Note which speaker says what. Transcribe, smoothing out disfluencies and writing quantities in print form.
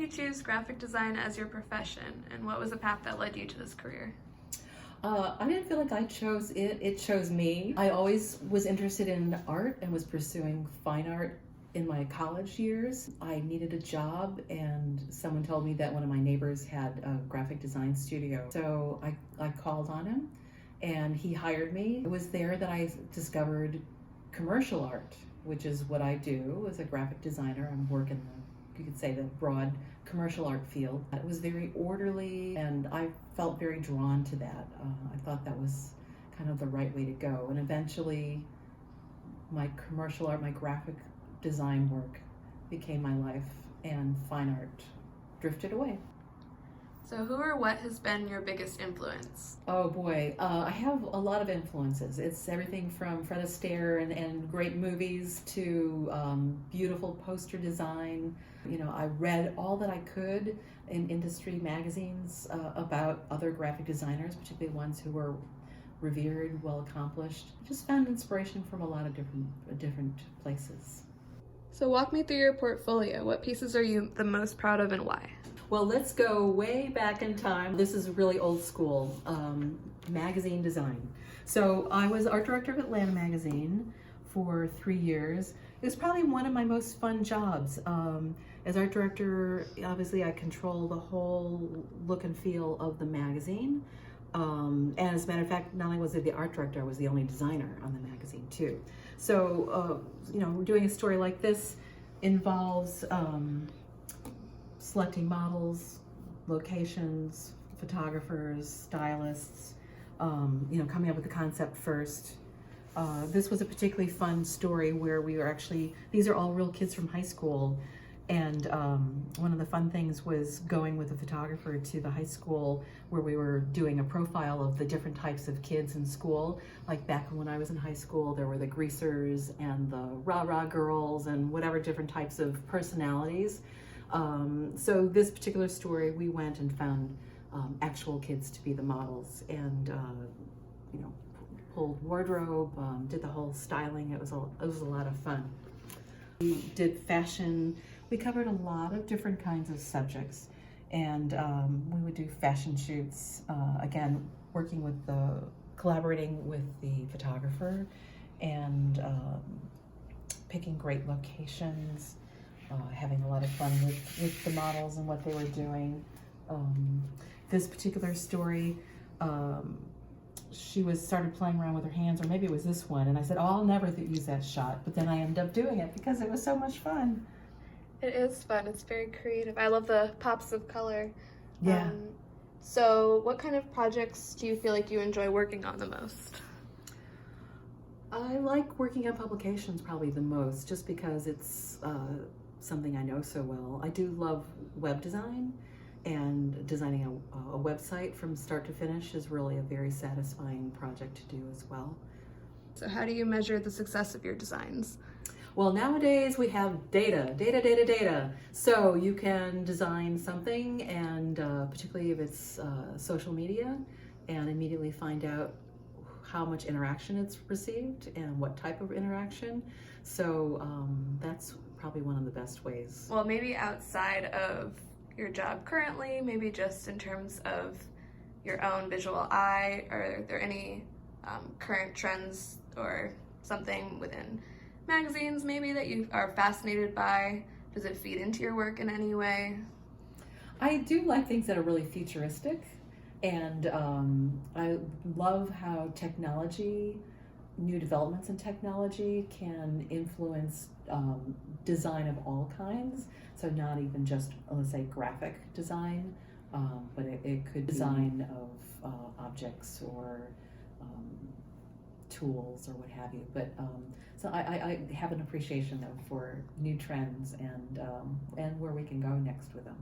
Speaker 1: you choose graphic design as your profession, and what was the path that led you to this career?
Speaker 2: I didn't feel like I chose it, it chose me. I always was interested in art and was pursuing fine art in my college years. I needed a job and someone told me that one of my neighbors had a graphic design studio. So I called on him and he hired me. It was there that I discovered commercial art, which is what I do as a graphic designer. I'm working you could say the broad commercial art field. It was very orderly and I felt very drawn to that. I thought that was kind of the right way to go. And eventually my commercial art, my graphic design work became my life and fine art drifted away.
Speaker 1: So who or what has been your biggest influence?
Speaker 2: Oh boy, I have a lot of influences. It's everything from Fred Astaire and great movies to beautiful poster design. You know, I read all that I could in industry magazines about other graphic designers, particularly ones who were revered, well accomplished. Just found inspiration from a lot of different places.
Speaker 1: So walk me through your portfolio. What pieces are you the most proud of and why?
Speaker 2: Well, let's go way back in time. This is really old school, magazine design. So I was art director of Atlanta Magazine for 3 years. It was probably one of my most fun jobs. As art director, obviously I control the whole look and feel of the magazine. And as a matter of fact, not only was I the art director, I was the only designer on the magazine too. So, you know, doing a story like this involves selecting models, locations, photographers, stylists, you know, coming up with the concept first. This was a particularly fun story where we were actually, these are all real kids from high school, and one of the fun things was going with a photographer to the high school where we were doing a profile of the different types of kids in school. Like back when I was in high school, there were the greasers and the rah-rah girls and whatever different types of personalities. So this particular story, we went and found actual kids to be the models and, you know, pulled wardrobe, did the whole styling. It was a lot of fun. We did fashion. We covered a lot of different kinds of subjects, and we would do fashion shoots, again, collaborating with the photographer and picking great locations. Having a lot of fun with the models and what they were doing. This particular story, she started playing around with her hands, or maybe it was this one, and I said, oh, I'll never use that shot, but then I ended up doing it because it was so much fun.
Speaker 1: It is fun. It's very creative. I love the pops of color.
Speaker 2: Yeah.
Speaker 1: So what kind of projects do you feel like you enjoy working on the most?
Speaker 2: I like working on publications probably the most, just because it's something I know so well. I do love web design, and designing a website from start to finish is really a very satisfying project to do as well.
Speaker 1: So how do you measure the success of your designs?
Speaker 2: Well, nowadays we have data. So you can design something, and particularly if it's social media, and immediately find out how much interaction it's received and what type of interaction. So that's probably one of the best ways.
Speaker 1: Well, maybe outside of your job currently, maybe just in terms of your own visual eye, are there any current trends or something within magazines maybe that you are fascinated by? Does it feed into your work in any way?
Speaker 2: I do like things that are really futuristic, and I love how new developments in technology can influence design of all kinds. So not even just, let's say, graphic design, but it could be design of objects or tools or what have you. But so I have an appreciation though for new trends and where we can go next with them.